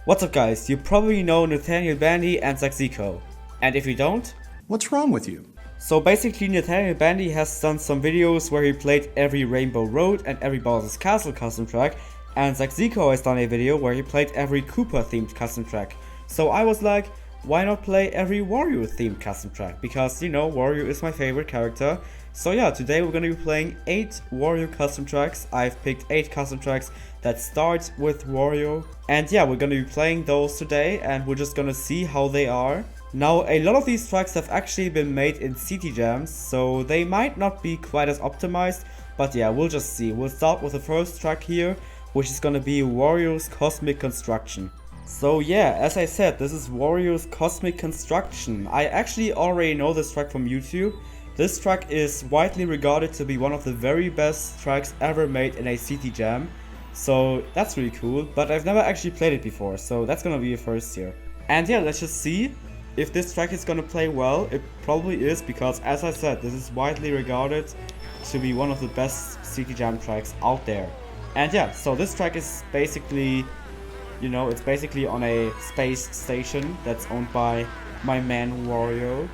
What's up guys, you probably know Nathaniel Bandy and Zaxico. And if you don't, what's wrong with you? So basically Nathaniel Bandy has done some videos where he played every Rainbow Road and every Bowser's Castle custom track, and Zaxico has done a video where he played every Koopa themed custom track. So I was like, why not play every Wario themed custom track? Because, you know, Wario is my favorite character. So yeah, today we're gonna be playing 8 Wario custom tracks. I've picked 8 custom tracks that start with Wario. And yeah, we're gonna be playing those today and we're just gonna see how they are. Now, a lot of these tracks have actually been made in CT Jams, so they might not be quite as optimized, but yeah, we'll just see. We'll start with the first track here, which is gonna be Wario's Cosmic Construction. So yeah, as I said, this is Wario's Cosmic Construction. I actually already know this track from YouTube. This track is widely regarded to be one of the very best tracks ever made in a CT Jam. So that's really cool, but I've never actually played it before, so that's gonna be a first here. And yeah, let's just see if this track is gonna play well. It probably is, because as I said, this is widely regarded to be one of the best CT Jam tracks out there. And yeah, so this track is basically, you know, it's basically on a space station that's owned by my man Wario.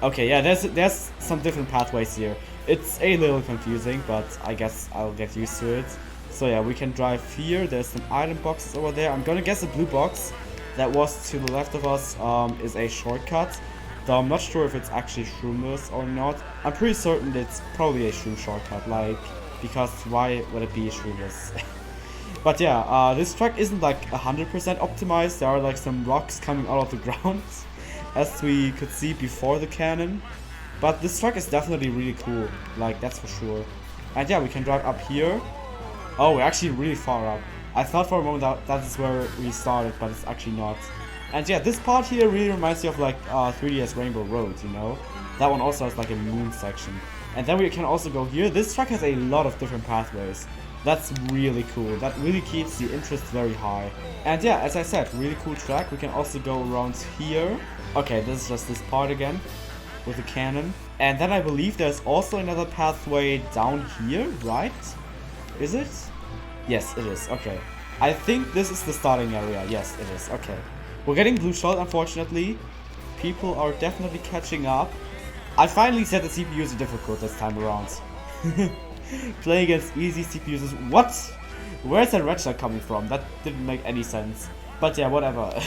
Okay, yeah, there's some different pathways here. It's a little confusing, but I guess I'll get used to it. So yeah, we can drive here. There's some item boxes over there. I'm gonna guess the blue box that was to the left of us is a shortcut. Though I'm not sure if it's actually shroomless or not. I'm pretty certain it's probably a shroom shortcut, like, because why would it be shroomless? But yeah, this track isn't like 100% optimized. There are like some rocks coming out of the ground, as we could see before the cannon. But this track is definitely really cool, like, that's for sure. And yeah, we can drive up here. Oh, we're actually really far up. I thought for a moment that is where we started, but it's actually not. And yeah, this part here really reminds me of like 3DS Rainbow Road, you know? That one also has like a moon section. And then we can also go here. This track has a lot of different pathways. That's really cool. That really keeps the interest very high. And yeah, as I said, really cool track. We can also go around here. Okay, this is just this part again with the cannon. And then I believe there's also another pathway down here, right? Is it? Yes, it is. Okay. I think this is the starting area. Yes, it is. Okay. We're getting blue shot, unfortunately. People are definitely catching up. I finally set the CPU to difficult this time around. Playing against easy CPUs is... What? Where's that red shot coming from? That didn't make any sense. But yeah, whatever.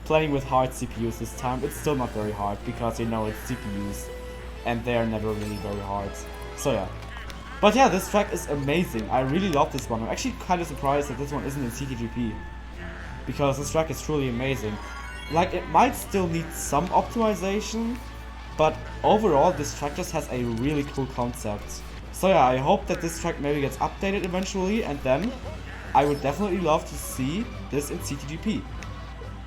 Playing with hard CPUs this time, it's still not very hard, because you know it's CPUs. And they're never really very hard. So yeah. But yeah, this track is amazing. I really love this one. I'm actually kind of surprised that this one isn't in CTGP, because this track is truly amazing. Like, it might still need some optimization, but overall this track just has a really cool concept. So yeah, I hope that this track maybe gets updated eventually, and then I would definitely love to see this in CTGP,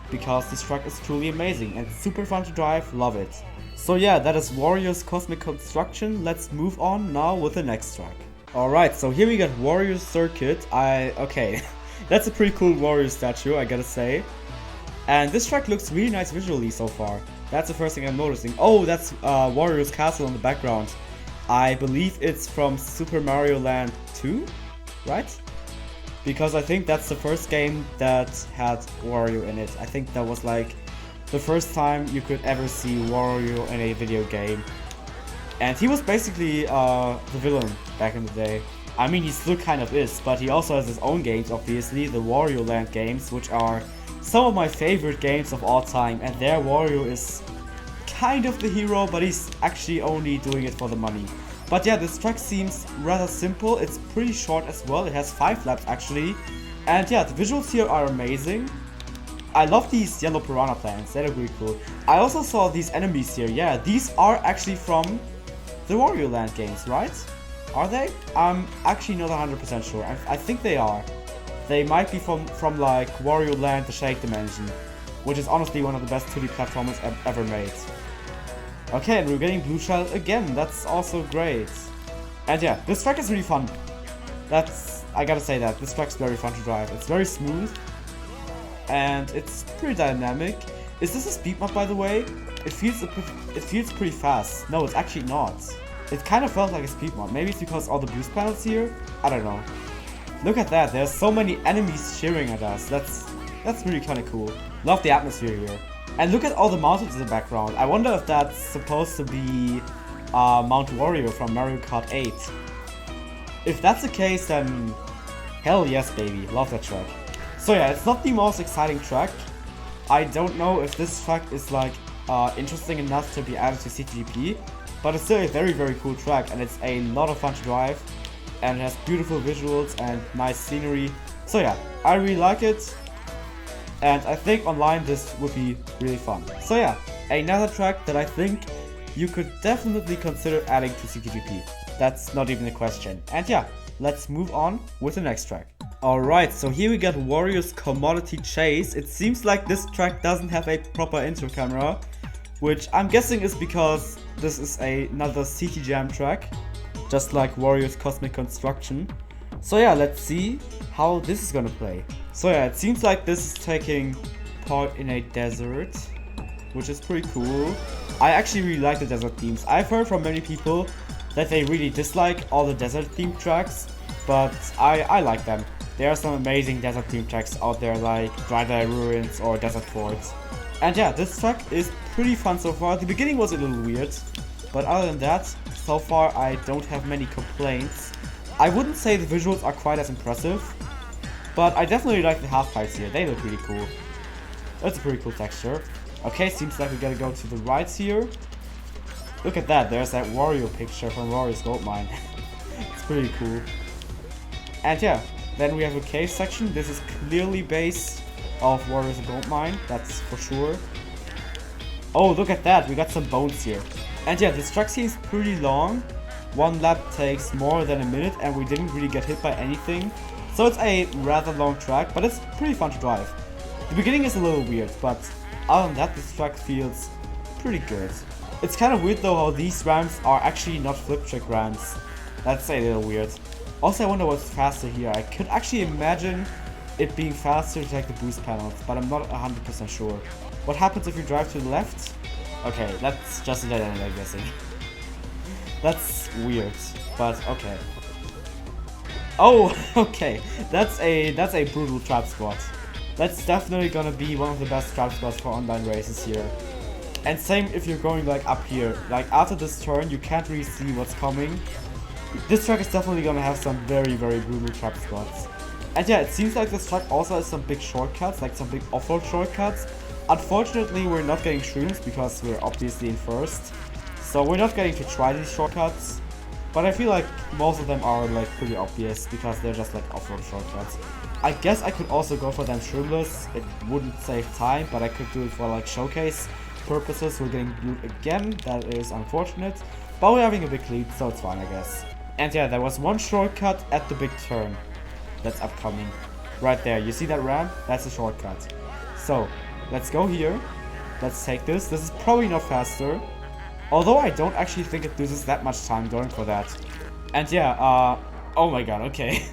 because this track is truly amazing and super fun to drive. Love it. So yeah, that is Wario's Cosmic Construction. Let's move on now with the next track. Alright, so here we got Wario Circuit. Okay, that's a pretty cool Wario statue, I gotta say. And this track looks really nice visually so far. That's the first thing I'm noticing. Oh, that's Wario's castle in the background. I believe it's from Super Mario Land 2, right? Because I think that's the first game that had Wario in it. I think that was like the first time you could ever see Wario in a video game. And he was basically the villain back in the day. I mean, he still kind of is, but he also has his own games, obviously, the Wario Land games, which are some of my favorite games of all time. And there Wario is kind of the hero, but he's actually only doing it for the money. But yeah, this track seems rather simple. It's pretty short as well. It has 5 laps actually. And yeah, the visuals here are amazing. I love these yellow piranha plants, they're really cool. I also saw these enemies here. Yeah, these are actually from the Wario Land games, right? Are they? I'm actually not 100% sure. I think they are. They might be from like Wario Land The Shake Dimension, which is honestly one of the best 2D platformers ever made. Okay, and we're getting blue shell again. That's also great. And yeah, this track is really fun. I gotta say that. This track's very fun to drive. It's very smooth. And it's pretty dynamic. Is this a speed mod, by the way? It feels pretty fast. No, it's actually not. It kind of felt like a speed mod. Maybe it's because all the boost panels here? I don't know. Look at that, there's so many enemies cheering at us. That's That's really kind of cool. Love the atmosphere here. And look at all the mountains in the background. I wonder if that's supposed to be Mount Wario from Mario Kart 8. If that's the case, then hell yes, baby. Love that track. So yeah, it's not the most exciting track. I don't know if this track is like interesting enough to be added to CTGP, but it's still a very, very cool track, and it's a lot of fun to drive, and it has beautiful visuals and nice scenery. So yeah, I really like it, and I think online this would be really fun. So yeah, another track that I think you could definitely consider adding to CTGP. That's not even a question. And yeah, let's move on with the next track. Alright, so here we got Wario's Commodity Chase. It seems like this track doesn't have a proper intro camera, which I'm guessing is because this is another CT Jam track, just like Wario's Cosmic Construction. So yeah, let's see how this is gonna play. So yeah, it seems like this is taking part in a desert, which is pretty cool. I actually really like the desert themes. I've heard from many people that they really dislike all the desert themed tracks, but I like them. There are some amazing desert themed tracks out there like Dry Ruins or Desert Forts. And yeah, this track is pretty fun so far. The beginning was a little weird, but other than that, so far I don't have many complaints. I wouldn't say the visuals are quite as impressive, but I definitely like the half pipes here. They look really cool. That's a pretty cool texture. Okay, seems like we gotta go to the right here. Look at that, there's that Wario picture from Wario's Gold Mine. It's pretty cool. And yeah, then we have a cave section. This is clearly based off Wario's Gold Mine, that's for sure. Oh, look at that, we got some bones here. And yeah, this track seems pretty long. One lap takes more than a minute and we didn't really get hit by anything. So it's a rather long track, but it's pretty fun to drive. The beginning is a little weird, but other than that, this track feels pretty good. It's kind of weird though how these ramps are actually not flip trick ramps. That's a little weird. Also, I wonder what's faster here. I could actually imagine it being faster to take the boost panels, but I'm not 100% sure. What happens if you drive to the left? Okay, that's just a dead end, I'm guessing. That's weird, but okay. Oh, okay. That's a brutal trap spot. That's definitely gonna be one of the best trap spots for online races here. And same if you're going like up here. Like after this turn, you can't really see what's coming. This track is definitely gonna have some very, very brutal trap spots. And yeah, it seems like this track also has some big shortcuts, like some big off-road shortcuts. Unfortunately, we're not getting shrooms because we're obviously in first. So we're not getting to try these shortcuts. But I feel like most of them are like pretty obvious because they're just like off-road shortcuts. I guess I could also go for them shroomless. It wouldn't save time, but I could do it for like showcase purposes. We're getting blue again, that is unfortunate. But we're having a big lead, so it's fine, I guess. And yeah, there was one shortcut at the big turn that's upcoming. Right there, you see that ramp? That's a shortcut. So, let's go here. Let's take this. This is probably not faster. Although I don't actually think it loses that much time going for that. And yeah, oh my god, okay.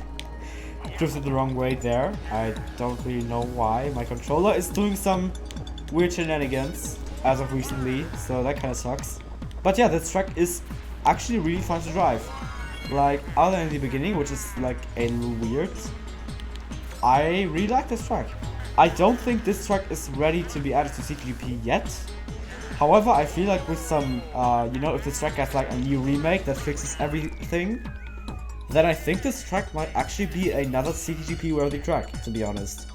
Drifted the wrong way there. I don't really know why. My controller is doing some weird shenanigans as of recently, so that kind of sucks. But yeah, this track is actually really fun to drive. Like, other than the beginning, which is like a little weird, I really like this track. I don't think this track is ready to be added to CTGP yet. However, I feel like with some, you know, if this track has like a new remake that fixes everything, then I think this track might actually be another CTGP worthy track, to be honest.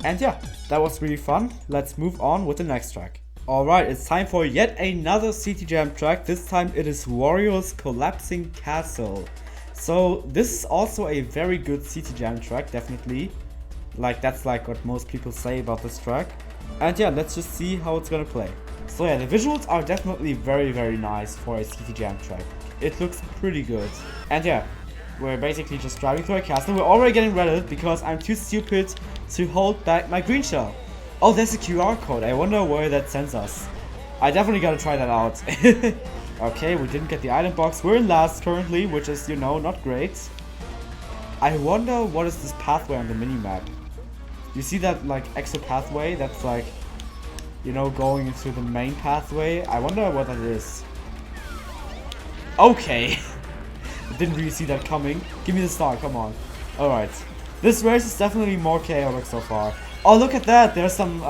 And yeah, that was really fun. Let's move on with the next track. Alright, it's time for yet another CT Jam track. This time it is Wario's Collapsing Castle. So this is also a very good CT Jam track, definitely. Like, that's like what most people say about this track. And yeah, let's just see how it's gonna play. So yeah, the visuals are definitely very, very nice for a CT Jam track. It looks pretty good. And yeah, we're basically just driving through a castle. We're already getting redded because I'm too stupid to hold back my green shell. Oh, there's a QR code. I wonder where that sends us. I definitely gotta try that out. Okay, we didn't get the item box. We're in last currently, which is, you know, not great. I wonder what is this pathway on the minimap. You see that, like, extra pathway that's, like, you know, going into the main pathway? I wonder what that is. Okay. I didn't really see that coming. Give me the star, come on. Alright. This race is definitely more chaotic so far. Oh, look at that! There's some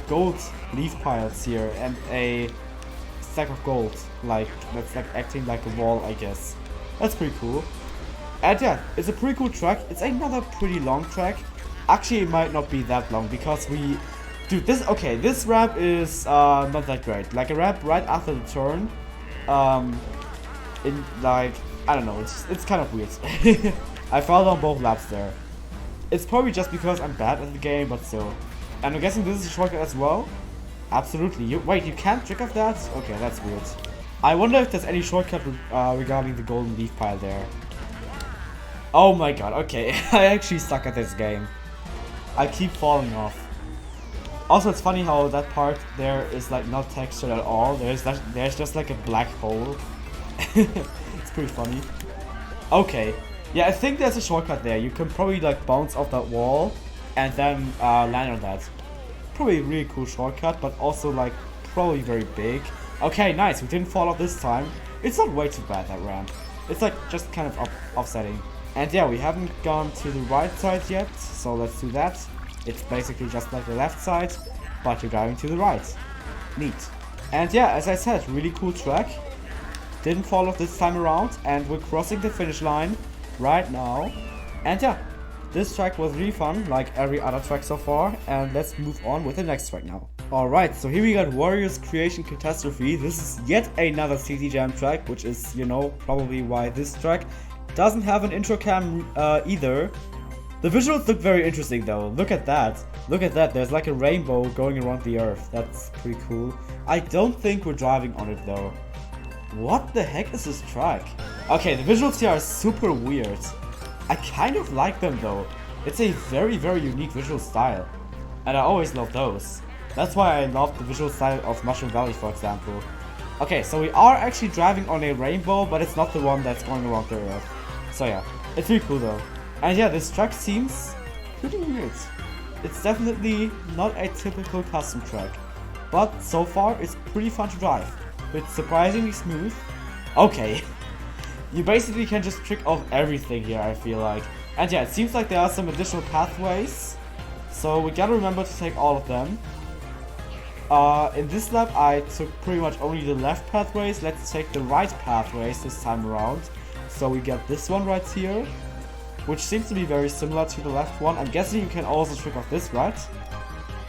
gold leaf piles here and a stack of gold. Like, that's like acting like a wall, I guess. That's pretty cool. And yeah, it's a pretty cool track. It's another pretty long track. Actually, it might not be that long because we... Dude, this ramp is not that great. Like a ramp right after the turn. In like, I don't know, it's kind of weird. I fell on both laps there. It's probably just because I'm bad at the game, but still. And I'm guessing this is a shortcut as well? Absolutely. Wait, you can't trick off that? Okay, that's weird. I wonder if there's any shortcut regarding the golden leaf pile there. Oh my god, okay. I actually suck at this game. I keep falling off. Also, it's funny how that part there is like not textured at all. There's just like a black hole. It's pretty funny. Okay. Yeah, I think there's a shortcut there. You can probably like bounce off that wall and then land on that. Probably a really cool shortcut, but also like probably very big. Okay, nice. We didn't fall off this time. It's not way too bad, that ramp. It's like just kind of offsetting. And yeah, we haven't gone to the right side yet, so let's do that. It's basically just like the left side, but you're going to the right. Neat. And yeah, as I said, really cool track. Didn't fall off this time around, and we're crossing the finish line right now. And yeah, this track was really fun, like every other track so far, and let's move on with the next track now. Alright, so here we got Wario's Creation Catastrophe. This is yet another City Jam track, which is, you know, probably why this track doesn't have an intro cam either. The visuals look very interesting though. Look at that. Look at that. There's like a rainbow going around the earth. That's pretty cool. I don't think we're driving on it though. What the heck is this track? Okay, the visuals here are super weird. I kind of like them though. It's a very, very unique visual style. And I always love those. That's why I love the visual style of Mushroom Valley, for example. Okay, so we are actually driving on a rainbow, but it's not the one that's going around the earth. So yeah, it's really cool though. And yeah, this track seems pretty weird. It's definitely not a typical custom track. But so far, it's pretty fun to drive. It's surprisingly smooth. Okay. You basically can just trick off everything here, I feel like. And yeah, it seems like there are some additional pathways. So we gotta remember to take all of them. In this lap, I took pretty much only the left pathways. Let's take the right pathways this time around. So we got this one right here, which seems to be very similar to the left one. I'm guessing you can also trick off this, right?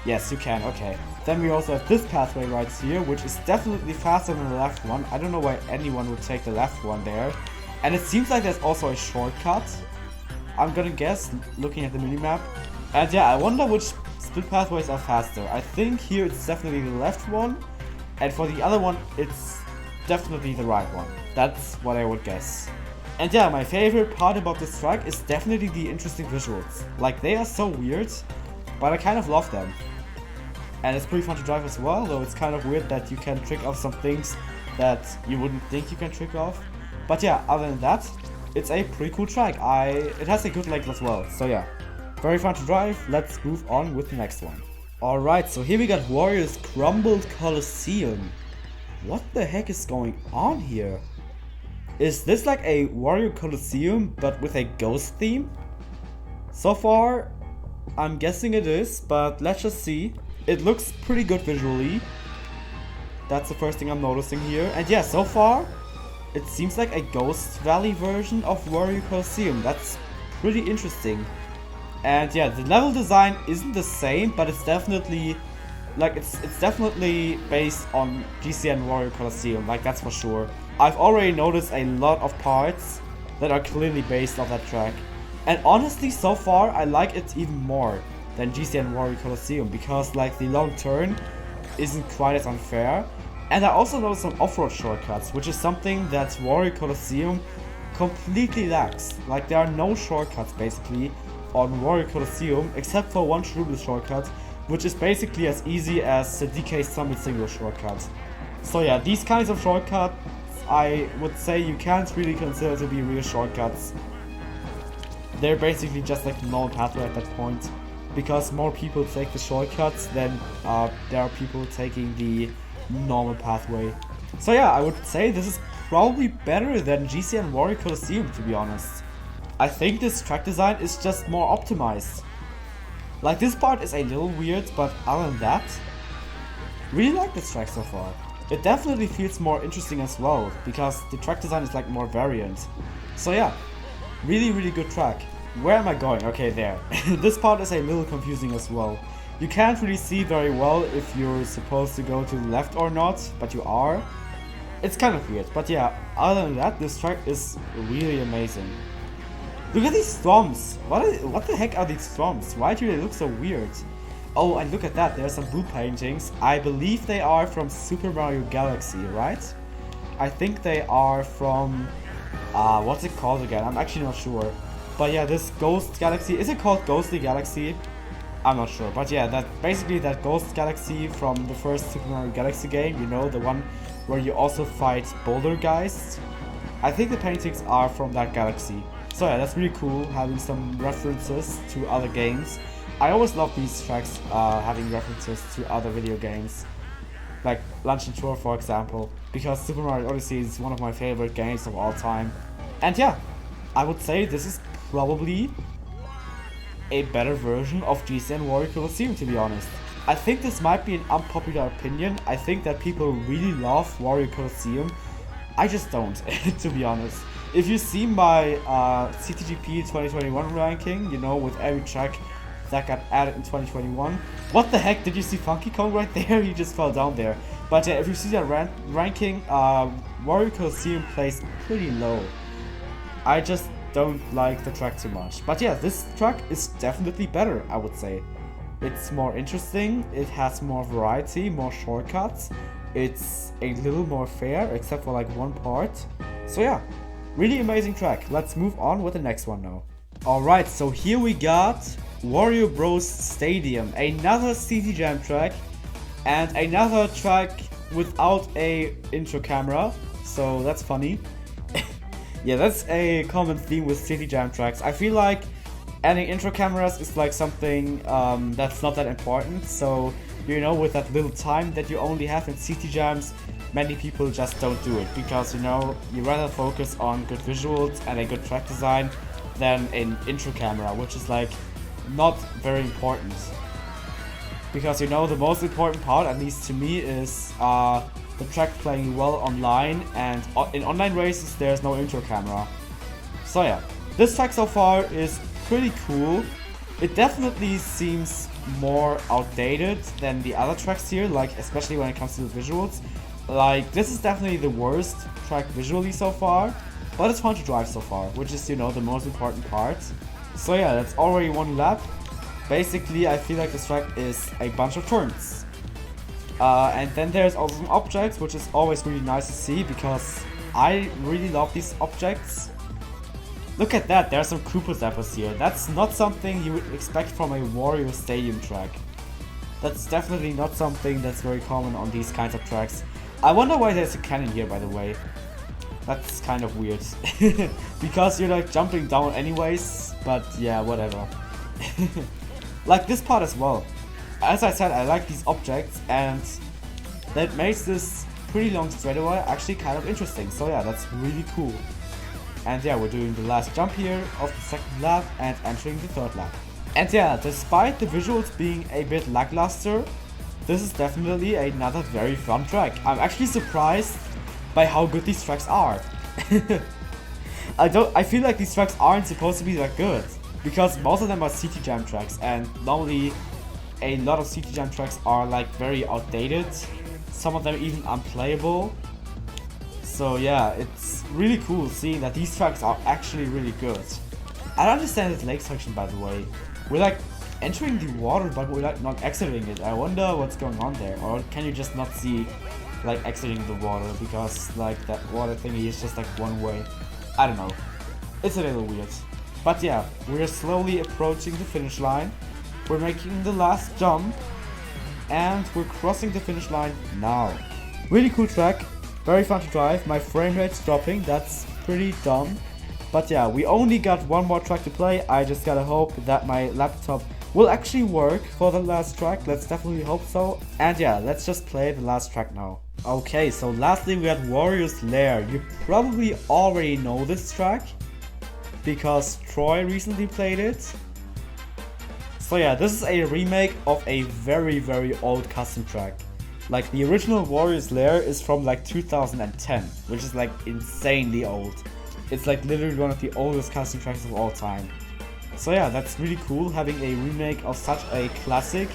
Yes, you can, okay. Then we also have this pathway right here, which is definitely faster than the left one. I don't know why anyone would take the left one there. And it seems like there's also a shortcut, I'm gonna guess, looking at the minimap. And yeah, I wonder which split pathways are faster. I think here it's definitely the left one, and for the other one, it's definitely the right one. That's what I would guess. And yeah, my favorite part about this track is definitely the interesting visuals. Like, they are so weird, but I kind of love them. And it's pretty fun to drive as well, though it's kind of weird that you can trick off some things that you wouldn't think you can trick off. But yeah, other than that, it's a pretty cool track. It has a good leg as well, so yeah. Very fun to drive. Let's move on with the next one. Alright, so here we got Wario's Crumbled Colosseum. What the heck is going on here? Is this like a Wario Colosseum but with a ghost theme? So far, I'm guessing it is, but let's just see. It looks pretty good visually. That's the first thing I'm noticing here. And yeah, so far, it seems like a Ghost Valley version of Wario Colosseum. That's pretty interesting. And yeah, the level design isn't the same, but it's definitely like it's definitely based on GCN Wario Colosseum, like that's for sure. I've already noticed a lot of parts that are clearly based off that track. And honestly, so far, I like it even more than GCN Wario Colosseum because like the long turn isn't quite as unfair. And I also noticed some off-road shortcuts, which is something that Wario Colosseum completely lacks. Like there are no shortcuts basically on Wario Colosseum except for one Shroomless shortcut, which is basically as easy as the DK Summit single shortcut. So yeah, these kinds of shortcuts I would say you can't really consider to be real shortcuts. They're basically just like the normal pathway at that point, because more people take the shortcuts than there are people taking the normal pathway. So yeah, I would say this is probably better than GCN Wario Colosseum, to be honest. I think this track design is just more optimized. Like, this part is a little weird, but other than that, really like this track so far. It definitely feels more interesting as well, because the track design is like more variant. So yeah, really good track. Where am I going? Okay, there. This part is a little confusing as well. You can't really see very well if you're supposed to go to the left or not, but you are. It's kind of weird, but yeah, other than that, this track is really amazing. Look at these storms! What the heck are these storms? Why do they look so weird? Oh, and look at that, there are some blue paintings. I believe they are from Super Mario Galaxy, right? I think they are from... what's it called again? I'm actually not sure. But yeah, this Ghost Galaxy, is it called Ghostly Galaxy? I'm not sure, but yeah, that Ghost Galaxy from the first Super Mario Galaxy game, you know, the one where you also fight boulder guys. I think the paintings are from that galaxy. So yeah, that's really cool, having some references to other games. I always love these tracks, having references to other video games, like Luncheon Tour for example, because Super Mario Odyssey is one of my favorite games of all time. And yeah, I would say this is probably a better version of GC and Wario Colosseum, to be honest. I think this might be an unpopular opinion. I think that people really love Wario Colosseum. I just don't, to be honest. If you see my CTGP 2021 ranking, you know, with every track that got added in 2021. What the heck, did you see Funky Kong right there? He just fell down there. But yeah, if you see that ranking, Wario Colosseum plays pretty low. I just don't like the track too much. But yeah, this track is definitely better, I would say. It's more interesting, it has more variety, more shortcuts. It's a little more fair, except for like one part. So yeah, really amazing track. Let's move on with the next one now. Alright, so here we got Wario Bros. Stadium, another CT Jam track, and another track without a intro camera, so that's funny. Yeah, that's a common theme with City Jam tracks. I feel like adding intro cameras is like something that's not that important, so you know, with that little time that you only have in City Jams, many people just don't do it, because you know, you rather focus on good visuals and a good track design than an intro camera, which is like not very important. Because you know, the most important part, at least to me, is the track playing well online, and in online races there's no intro camera. So yeah, this track so far is pretty cool. It definitely seems more outdated than the other tracks here, like especially when it comes to the visuals. Like, this is definitely the worst track visually so far, but it's fun to drive so far, which is, you know, the most important part. So yeah, that's already one lap. Basically, I feel like this track is a bunch of turns. And then there's also some objects, which is always really nice to see, because I really love these objects. Look at that, there are some Koopa Zappers here. That's not something you would expect from a Wario Stadium track. That's definitely not something that's very common on these kinds of tracks. I wonder why there's a cannon here, by the way. That's kind of weird. Because you're like jumping down anyways, but yeah, whatever. Like this part as well. As I said, I like these objects, and that makes this pretty long straightaway actually kind of interesting. So yeah, that's really cool. And yeah, we're doing the last jump here of the second lap and entering the third lap. And yeah, despite the visuals being a bit lackluster, this is definitely another very fun track. I'm actually surprised by how good these tracks are. I feel like these tracks aren't supposed to be that good, because most of them are City Jam tracks, and normally a lot of City Jam tracks are like very outdated, some of them even unplayable. So yeah, it's really cool seeing that these tracks are actually really good. I don't understand this lake section, by the way. We're like entering the water, but we're like not exiting it. I wonder what's going on there. Or can you just not see like exiting the water, because like that water thingy is just like one way? I don't know. It's a little weird. But yeah, we're slowly approaching the finish line. We're making the last jump, and we're crossing the finish line now. Really cool track. Very fun to drive. My frame rate's dropping, that's pretty dumb. But yeah, we only got one more track to play. I just gotta hope that my laptop will actually work for the last track. Let's definitely hope so. And yeah, let's just play the last track now. Okay, so lastly we got Wario's Lair. You probably already know this track, because Troy recently played it. So yeah, this is a remake of a very old custom track. Like the original Wario's Lair is from like 2010, which is like insanely old. It's like literally one of the oldest custom tracks of all time. So yeah, that's really cool having a remake of such a classic.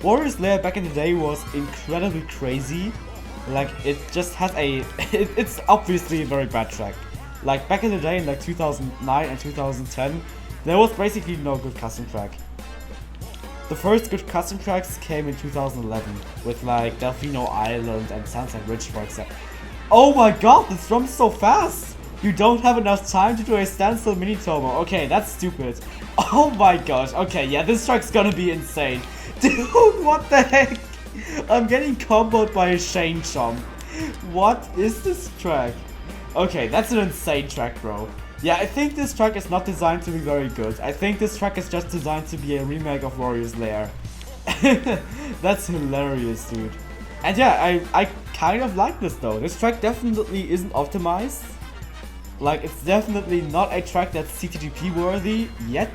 Wario's Lair back in the day was incredibly crazy. Like it just has a, it's obviously a very bad track. Like back in the day in like 2009 and 2010, there was basically no good custom track. The first good custom tracks came in 2011 with like Delfino Island and Sunset Ridge for example. Oh my god, this drum's so fast! You don't have enough time to do a standstill mini turbo. Okay, that's stupid. Oh my gosh, okay, yeah, this track's gonna be insane. Dude, what the heck? I'm getting comboed by a Shane Chomp. What is this track? Okay, that's an insane track, bro. Yeah, I think this track is not designed to be very good. I think this track is just designed to be a remake of Wario's Lair. That's hilarious, dude. And yeah, I kind of like this though. This track definitely isn't optimized. Like, it's definitely not a track that's CTGP worthy yet.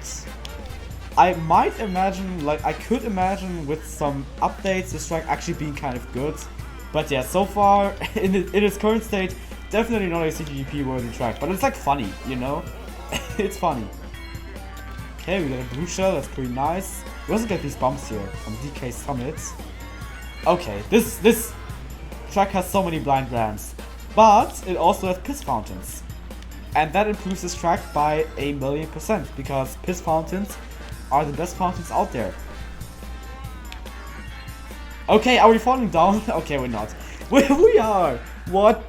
I might imagine, like, I could imagine with some updates this track actually being kind of good. But yeah, so far, in its current state, definitely not a CTGP worthy track, but it's like funny, you know? It's funny. Okay, we got a blue shell, that's pretty nice. We also get these bumps here from DK Summit. Okay, this track has so many blind ramps, but it also has piss fountains. And that improves this track by 1,000,000%, because piss fountains are the best fountains out there. Okay, are we falling down? Okay, we're not. We are! What?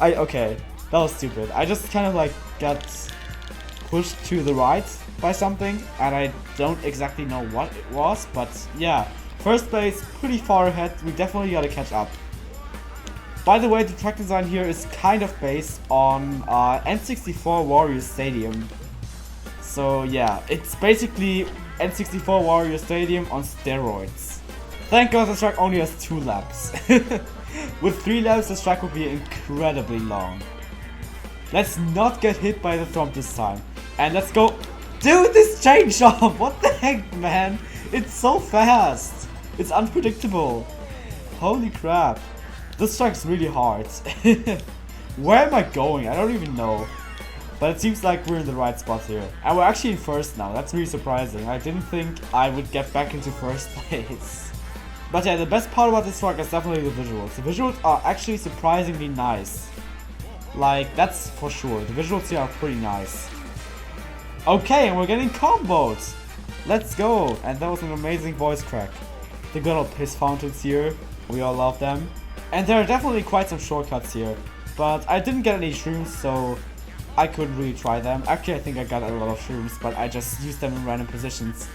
Okay, that was stupid. I just kind of like got pushed to the right by something, and I don't exactly know what it was, but yeah. First place, pretty far ahead, we definitely gotta catch up. By the way, the track design here is kind of based on N64 Wario Stadium. So yeah, it's basically N64 Wario Stadium on steroids. Thank god this track only has 2 laps. With 3 laps, this track will be incredibly long. Let's not get hit by the thump this time. And let's go. Dude, this chain jump! What the heck, man? It's so fast. It's unpredictable. Holy crap. This track's really hard. Where am I going? I don't even know. But it seems like we're in the right spot here. And we're actually in first now. That's really surprising. I didn't think I would get back into first place. But yeah, the best part about this track is definitely the visuals. The visuals are actually surprisingly nice. Like, that's for sure. The visuals here are pretty nice. Okay, and we're getting comboed. Let's go. And that was an amazing voice crack. The good old piss fountains here. We all love them. And there are definitely quite some shortcuts here. But I didn't get any shrooms, so I couldn't really try them. Actually, I think I got a lot of shrooms, but I just used them in random positions.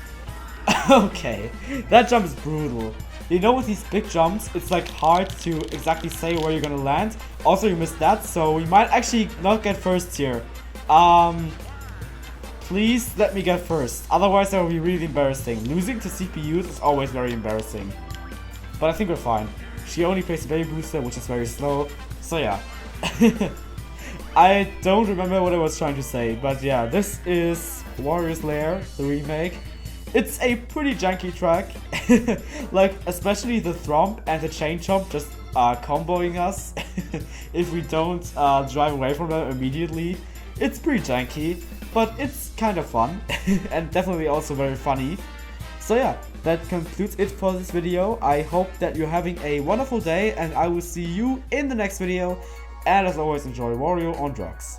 Okay, that jump is brutal. You know, with these big jumps, it's like hard to exactly say where you're gonna land. Also, you missed that, so we might actually not get first here. Please let me get first. Otherwise, that will be really embarrassing. Losing to CPUs is always very embarrassing. But I think we're fine. She only plays the baby booster, which is very slow. So yeah. I don't remember what I was trying to say, but yeah, this is Wario's Lair, the remake. It's a pretty janky track. Like, especially the thump and the chain chomp just comboing us if we don't drive away from them immediately. It's pretty janky, but it's kind of fun and definitely also very funny. So yeah, that concludes it for this video. I hope that you're having a wonderful day, and I will see you in the next video. And as always, enjoy Wario on drugs.